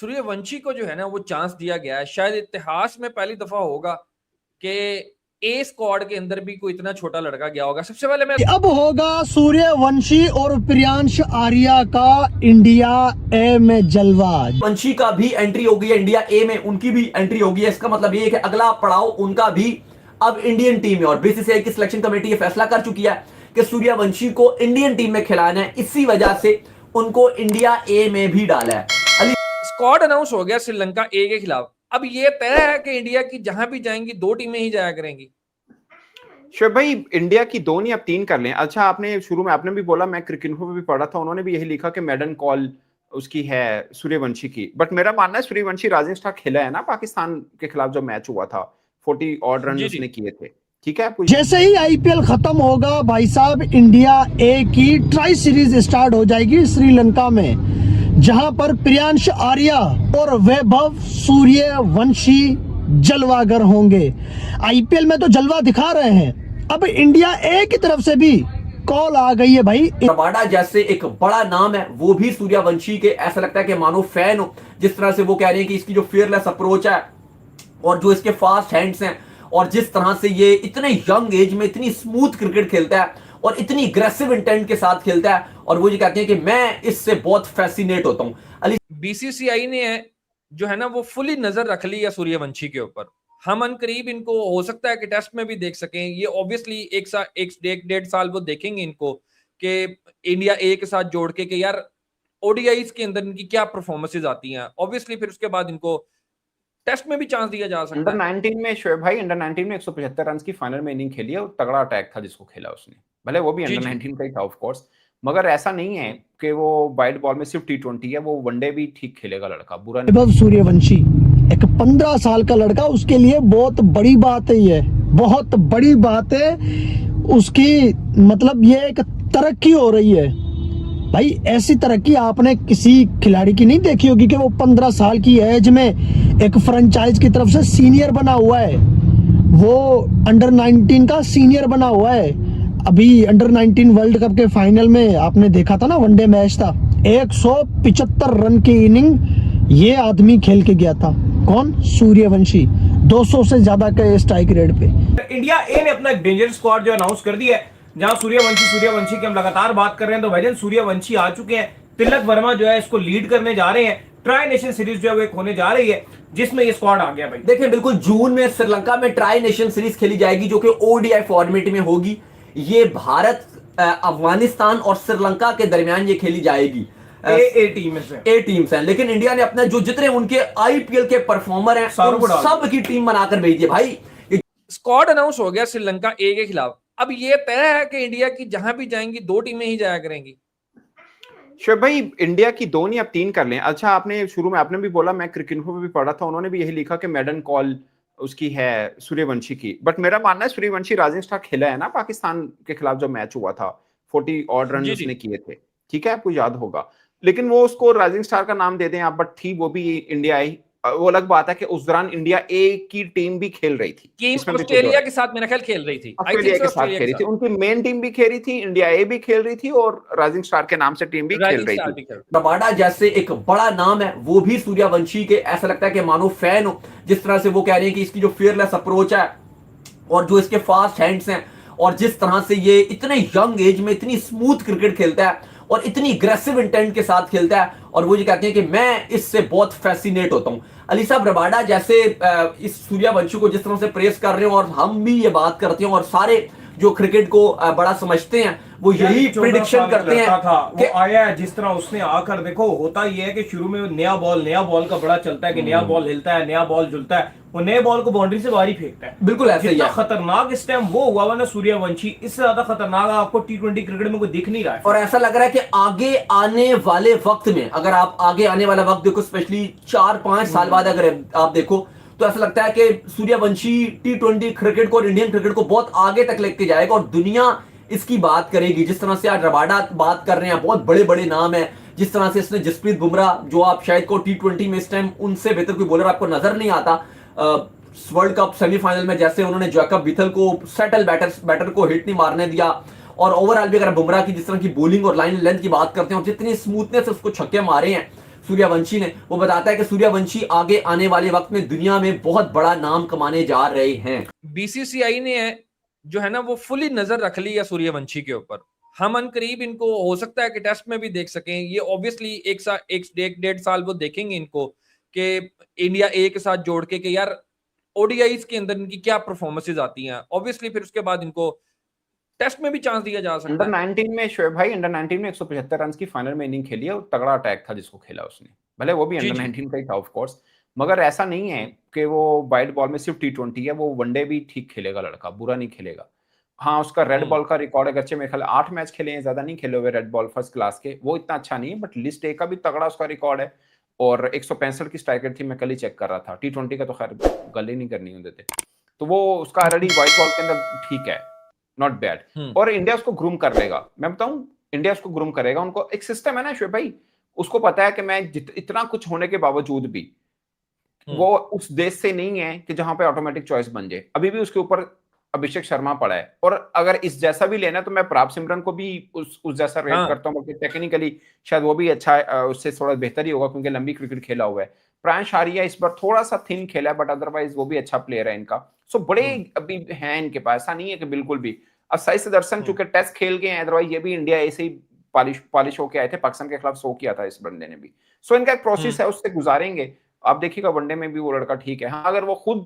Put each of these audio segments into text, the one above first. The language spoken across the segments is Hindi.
सूर्यवंशी को जो है ना वो चांस दिया गया है। शायद इतिहास में पहली दफा होगा कि ए स्क्वाड के अंदर भी कोई इतना छोटा लड़का गया होगा। सबसे पहले मैं अब होगा सूर्यवंशी और प्रियांश आर्या का इंडिया ए में जलवा। वंशी का भी एंट्री हो गई है इंडिया ए में, उनकी भी एंट्री हो गई है। इसका मतलब ये है कि अगला पड़ाव उनका भी अब इंडियन टीम में, और बीसीसीआई की सिलेक्शन कमेटी ये फैसला कर चुकी है कि सूर्यवंशी को इंडियन टीम में खिलाना है। इसी वजह से उनको इंडिया ए में भी डाला है। स्क्वाड अनाउंस हो गया श्रीलंका ए के खिलाफ। अब ये तय है कि इंडिया की जहां भी जाएंगी दो टीमें ही जाया करेंगी। शोएब भाई, इंडिया की दो नहीं अब तीन कर लें। अच्छा, आपने शुरू में आपने भी बोला, मैं क्रिकेट में भी पढ़ा था, उन्होंने भी यही लिखा कि मेडन कॉल उसकी है सूर्यवंशी की। बट मेरा मानना है सूर्यवंशी राइजिंग स्टार खेला है ना पाकिस्तान के खिलाफ जो मैच हुआ था, 40 ऑड रन उसने किए थे। ठीक है, जैसे ही आईपीएल खत्म होगा भाई साहब, इंडिया ए की ट्राई सीरीज स्टार्ट हो जाएगी श्रीलंका में, जहां पर प्रियांश आर्या और वैभव सूर्यवंशी जलवागर होंगे। आईपीएल में तो जलवा दिखा रहे हैं, अब इंडिया ए की तरफ से भी कॉल आ गई है भाई। रबाडा जैसे एक बड़ा नाम है, वो भी सूर्यवंशी के ऐसा लगता है कि मानो फैन हो। जिस तरह से वो कह रहे हैं कि इसकी जो फियरलेस अप्रोच है और जो इसके फास्ट हैंड्स हैं, और जिस तरह से ये इतने यंग एज में इतनी स्मूथ क्रिकेट खेलता है और इतनी अग्रेसिव इंटेंट के साथ खेलता है, और वो ये कहते हैं कि मैं इससे बहुत फैसिनेट होता हूं। बीसीसीआई ने जो है ना वो फुली नजर रख ली है सूर्यवंशी के ऊपर। हम अनकरीब इनको हो सकता है कि टेस्ट में भी देख सकें। ये ऑब्वियसली एक डेढ़ साल वो देखेंगे इनको कि इंडिया ए के साथ जोड़ के कि यार ओडीआईज के अंदर इनकी क्या परफॉर्मेंसेज आती हैं। ऑब्वियसली फिर उसके बाद इनको टेस्ट में भी चांस दिया जा सकता है। अंडर 19 में शोएब भाई, अंडर 19 में 175 रन की फाइनल में इनिंग खेली है और तगड़ा अटैक था जिसको खेला उसने। भले वो भी अंडर 19 का ही था ऑफ कोर्स, मगर ऐसा नहीं है कि वो वाइड बॉल में सिर्फ टी20 है, वो वनडे भी ठीक खेलेगा लड़का, बुरा नहीं। वैभव सूर्यवंशी एक 15 साल का लड़का, उसके लिए बहुत बड़ी बात है, ये बहुत बड़ी बात है उसकी। मतलब ये एक तरक्की हो रही है भाई। ऐसी तरक्की आपने किसी खिलाड़ी की नहीं देखी होगी कि वो 15 साल की एज में एक फ्रेंचाइज की तरफ से सीनियर बना हुआ है। वो अंडर 19 का सीनियर बना हुआ है। अभी अंडर 19 वर्ल्ड कप के फाइनल में आपने देखा था ना, वनडे मैच था, 175 रन की इनिंग ये आदमी खेल के गया था। कौन? सूर्यवंशी, 200 से ज्यादा के स्ट्राइक रेट पे। इंडिया ए ने अपना एक डेंजर स्क्वाड जो अनाउंस कर दिया है, जहां सूर्यवंशी की हम लगातार बात कर रहे हैं। तो भाईजान सूर्यवंशी आ चुके हैं, तिलक वर्मा जो है इसको लीड करने जा रहे हैं। ट्राई नेशन सीरीज जो है वो एक होने जा रही है जिसमें ये स्क्वाड आ गया भाई। देखिए बिल्कुल जून में श्रीलंका में ट्राई नेशन सीरीज खेली जाएगी जो कि ओडीआई फॉर्मेट में होगी। ये भारत, अफगानिस्तान और श्रीलंका के दरमियान ये खेली जाएगी। ए टीम्स हैं, लेकिन इंडिया ने अपने जो जितने उनके आईपीएल के परफॉर्मर हैं सब की टीम बनाकर भेजी है भाई। स्क्वाड अनाउंस हो गया श्रीलंका ए के खिलाफ। अब ये तय है कि इंडिया की जहां भी जाएंगी दो टीमें ही जाया करेंगी। शोएब भाई, इंडिया की दो नहीं अब तीन कर लें। अच्छा, आपने शुरू में आपने भी बोला, मैं क्रिकेट में भी पढ़ा था, उन्होंने भी यही लिखा कि मेडन कॉल उसकी है सूर्यवंशी की। बट मेरा मानना है सूर्यवंशी राइजिंग स्टार खेला है ना पाकिस्तान के खिलाफ जो मैच हुआ था, 40 ऑड रन उसने किए थे। ठीक है, आपको याद होगा। लेकिन वो उसको राइजिंग स्टार का नाम दे दें आप, बट थी वो भी इंडिया आई। वो अलग बात है कि उस दौरान इंडिया ए की टीम भी खेल रही थी, ऑस्ट्रेलिया के साथ मेरा ख्याल खेल रही थी, ऑस्ट्रेलिया के साथ खेल रही थी, उनकी मेन टीम भी खेल रही थी, इंडिया ए भी खेल रही थी और राइजिंग स्टार के नाम से टीम भी खेल रही थी। रबाडा जैसे एक बड़ा नाम है, वो भी सूर्यवंशी के ऐसा लगता है कि मानो फैन हो। जिस तरह से वो कह रहे हैं कि इसकी जो फियरलेस अप्रोच है और जो इसके फास्ट हैंड्स हैं, और जिस तरह से ये इतने यंग एज में इतनी स्मूथ क्रिकेट खेलता है और इतनी अग्रेसिव इंटेंट के साथ खेलता है, और वो ये कहते हैं कि मैं इससे बहुत फैसिनेट होता हूं। अली साहब, रबाडा जैसे इस सूर्यवंशी को जिस तरह से प्रेस कर रहे हो, और हम भी ये बात करते हैं, और सारे जो क्रिकेट को बड़ा समझते हैं वो यही प्रिडिक्शन करते हैं कि आया है। जिस तरह उसने आकर, देखो होता ये है कि शुरू में नया बॉल का बड़ा चलता है कि नया बॉल हिलता है, नया बॉल झुलता है, वो नए बॉल को बाउंड्री से बाहर ही फेंकता है। बिल्कुल ऐसे ही है। खतरनाक इस टाइम वो हुआ ना सूर्यवंशी, इससे ज्यादा खतरनाक आपको टी20 क्रिकेट में कोई दिख नहीं रहा है। और ऐसा लग रहा है कि आगे आने वाले वक्त में, अगर आप आगे आने वाला वक्त देखो, स्पेशली 4-5 साल बाद अगर आप देखो, तो ऐसा लगता है कि सूर्यवंशी टी20 क्रिकेट को और इंडियन क्रिकेट को बहुत आगे तक लेके जाएगा और दुनिया इसकी बात करेगी। जिस तरह से आज रबाडा बात कर रहे हैं, बहुत बड़े बड़े नाम है। जिस तरह से इसने जसप्रीत बुमराह, जो आप शायद को टी20 में इस टाइम उनसे बेहतर कोई बॉलर आपको नजर नहीं आता, वर्ल्ड कप सेमीफाइनल में जैसे उन्होंने जैकब बिथल को सेटल बैटर को हिट नहीं मारने दिया, और ओवरऑल भी अगर बुमराह की जिस तरह की बॉलिंग और लाइन लेंथ की बात करते हैं और जितनी स्मूथनेस उसको छक्के मारे हैं, सूर्यवंशी ने, वो बताता है कि सूर्यवंशी आगे आने वाले वक्त में दुनिया में बहुत बड़ा नाम कमाने जा रहे हैं। बीसीसीआई ने जो है ना वो फुली नजर रख ली है सूर्यवंशी के ऊपर। हम अनकरीब इनको हो सकता है कि टेस्ट में भी देख सकें। ये ऑब्वियसली एक डेढ़ साल वो देखेंगे इनको कि इंडिया ए के साथ जोड़ के कि यार ओडीआईज के अंदर इनकी क्या परफॉर्मेंसेज आती हैं। ऑब्वियसली फिर उसके बाद इनको टेस्ट में भी चांस दिया जा सकता अंडर है। 19 में शोएब भाई, अंडर 19 में 175 रन की फाइनल में इनिंग खेली है और तगड़ा अटैक था जिसको खेला उसने, भले वो भी जी अंडर जी 19 का ही था ऑफ कोर्स। मगर ऐसा नहीं है कि वो वाइड बॉल में सिर्फ टी20 है, वो वनडे भी ठीक खेलेगा लड़का, बुरा नहीं खेलेगा। हाँ, उसका रेड बॉल का रिकॉर्ड अगरचे मेरे ख्याल 8 मैच खेले हैं, ज्यादा नहीं खेले हुए रेड बॉल फर्स्ट क्लास के, वो इतना अच्छा नहीं है, बट लिस्ट ए का भी तगड़ा उसका रिकॉर्ड है। और 165 की स्ट्राइक रेट थी, मैं कल ही चेक कर रहा था। टी20 का तो खैर गल ही नहीं करनी होते थे, तो वो उसका ऑलरेडी वाइड बॉल के अंदर ठीक है, नॉट बैड। और इंडिया उसको ग्रूम कर लेगा, मैं बताऊं, इंडिया उसको ग्रूम करेगा। उनको एक सिस्टम है ना शोएब भाई, उसको पता है कि मैं इतना कुछ होने के बावजूद भी वो उस देश से नहीं है कि जहां पे ऑटोमेटिक चॉइस बन जाए। अभी भी उसके ऊपर अभिषेक शर्मा पड़ा है, और अगर इस जैसा भी लेना है तो मैं प्रताप सिमरन को भी उस जैसा रेट हाँ करता हूं, बल्कि टेक्निकली शायद वो भी अच्छा है, उससे थोड़ा बेहतर ही होगा क्योंकि लंबी क्रिकेट खेला हुआ है। प्रांश आर्या इस बार थोड़ा सा थिन खेला है, बट अदरवाइज वो भी अच्छा प्लेयर है इनका। सो बड़े अभी हैं इनके पास, ऐसा नहीं है कि बिल्कुल भी। अब साई सुदर्शन चूंकि टेस्ट खेल गए हैं, अदरवाइज ये भी इंडिया ऐसे ही पॉलिश होके आए थे, पाकिस्तान के खिलाफ 100 किया था इस बंदे ने भी। सो इनका एक प्रोसेस है, उससे गुजारेंगे। आप देखिएगा वनडे में भी वो लड़का ठीक है। हाँ, अगर वो खुद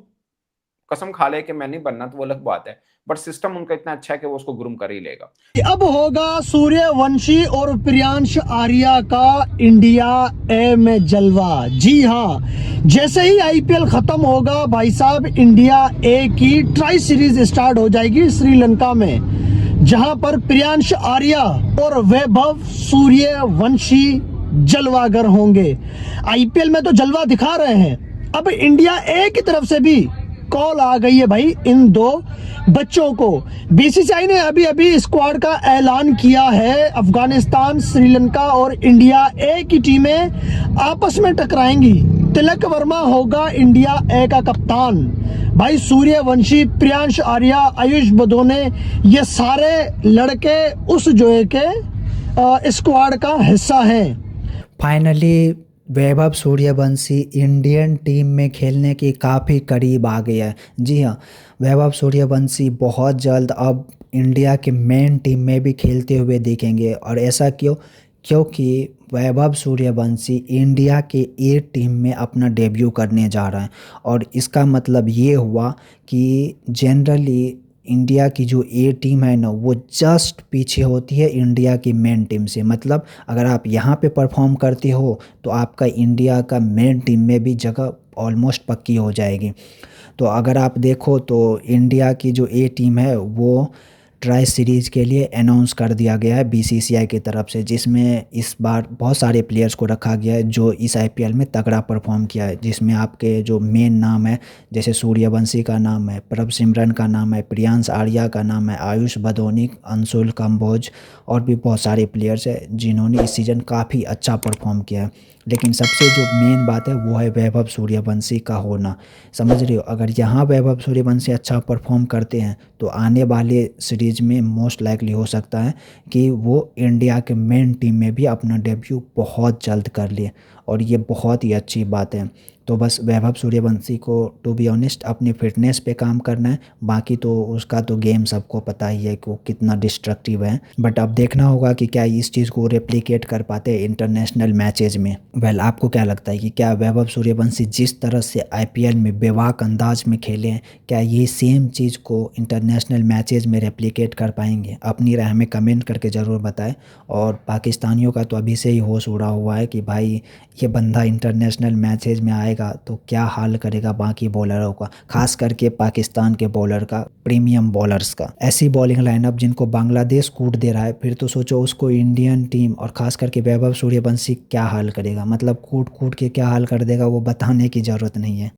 कसम खा ले कि मैं नहीं बनना तो वो अलग बात है, बट सिस्टम उनका इतना अच्छा है कि वो उसको ग्रूम कर ही लेगा। अब होगा सूर्यवंशी और प्रियांश आर्या का इंडिया ए में जलवा। जी हाँ, जैसे ही आईपीएल खत्म होगा भाई साहब, इंडिया ए की ट्राई सीरीज स्टार्ट हो जाएगी श्रीलंका में, जहां पर प्रियांश आर्या और वैभव सूर्यवंशी जलवागर होंगे। आईपीएल में तो जलवा दिखा रहे हैं, अब इंडिया ए की तरफ से भी कॉल आ गई है भाई इन दो बच्चों को। बीसीसीआई ने अभी अभी स्क्वाड का ऐलान किया है। अफगानिस्तान, श्रीलंका और इंडिया ए की टीमें आपस में टकराएंगी। तिलक वर्मा होगा इंडिया ए का कप्तान। भाई सूर्यवंशी, प्रियांश आर्या, आयुष बदोने, ये सारे लड़के उस जो है के स्क्वाड का हिस्सा हैं। Finally Vaibhav Suryavanshi Indian team में खेलने के काफ़ी करीब आ गया है। जी हाँ, वैभव सूर्यवंशी बहुत जल्द अब इंडिया के मेन टीम में भी खेलते हुए दिखेंगे। और ऐसा क्योंकि वैभव सूर्यवंशी इंडिया के ए टीम में अपना डेब्यू करने जा रहा है। और इसका मतलब ये हुआ कि जनरली इंडिया की जो ए टीम है ना, वो जस्ट पीछे होती है इंडिया की मेन टीम से। मतलब अगर आप यहाँ पे परफॉर्म करते हो तो आपका इंडिया का मेन टीम में भी जगह ऑलमोस्ट पक्की हो जाएगी। तो अगर आप देखो तो इंडिया की जो ए टीम है वो ट्राई सीरीज़ के लिए अनाउंस कर दिया गया है बीसीसीआई की तरफ से, जिसमें इस बार बहुत सारे प्लेयर्स को रखा गया है जो इस आईपीएल में तगड़ा परफॉर्म किया है। जिसमें आपके जो मेन नाम है, जैसे सूर्यवंशी का नाम है, प्रभ सिमरन का नाम है, प्रियांश आर्या का नाम है, आयुष बदोनी, अंशुल कंबोज और भी बहुत सारे प्लेयर्स हैं जिन्होंने इस सीज़न काफ़ी अच्छा परफॉर्म किया है। लेकिन सबसे जो मेन बात है वो है वैभव सूर्यवंशी का होना। समझ रहे हो, अगर यहाँ वैभव सूर्यवंशी अच्छा परफॉर्म करते हैं तो आने वाले सीरीज में मोस्ट लाइकली हो सकता है कि वो इंडिया के मेन टीम में भी अपना डेब्यू बहुत जल्द कर ले, और ये बहुत ही अच्छी बात है। तो बस वैभव सूर्यवंशी को टू बी ऑनेस्ट अपनी फिटनेस पे काम करना है, बाकी तो उसका तो गेम सबको पता ही है कि वो कितना डिस्ट्रक्टिव है। बट अब देखना होगा कि क्या इस चीज़ को रेप्लिकेट कर पाते हैं इंटरनेशनल मैचेज में। वेल, आपको क्या लगता है कि क्या वैभव सूर्यवंशी जिस तरह से आईपीएल में बेबाक अंदाज में खेले हैं, क्या ये सेम चीज़ को इंटरनेशनल मैचेज में रेप्लिकेट कर पाएंगे? अपनी राय में कमेंट करके ज़रूर बताएं। और पाकिस्तानियों का तो अभी से ही होश उड़ा हुआ है कि भाई ये बंदा इंटरनेशनल मैचेज में आएगा तो क्या हाल करेगा बाकी बॉलरों का, खास करके पाकिस्तान के बॉलर का, प्रीमियम बॉलर्स का। ऐसी बॉलिंग लाइनअप जिनको बांग्लादेश कूट दे रहा है, फिर तो सोचो उसको इंडियन टीम और खास करके वैभव सूर्यवंशी क्या हाल करेगा। मतलब कूट कूट के क्या हाल कर देगा वो बताने की ज़रूरत नहीं है।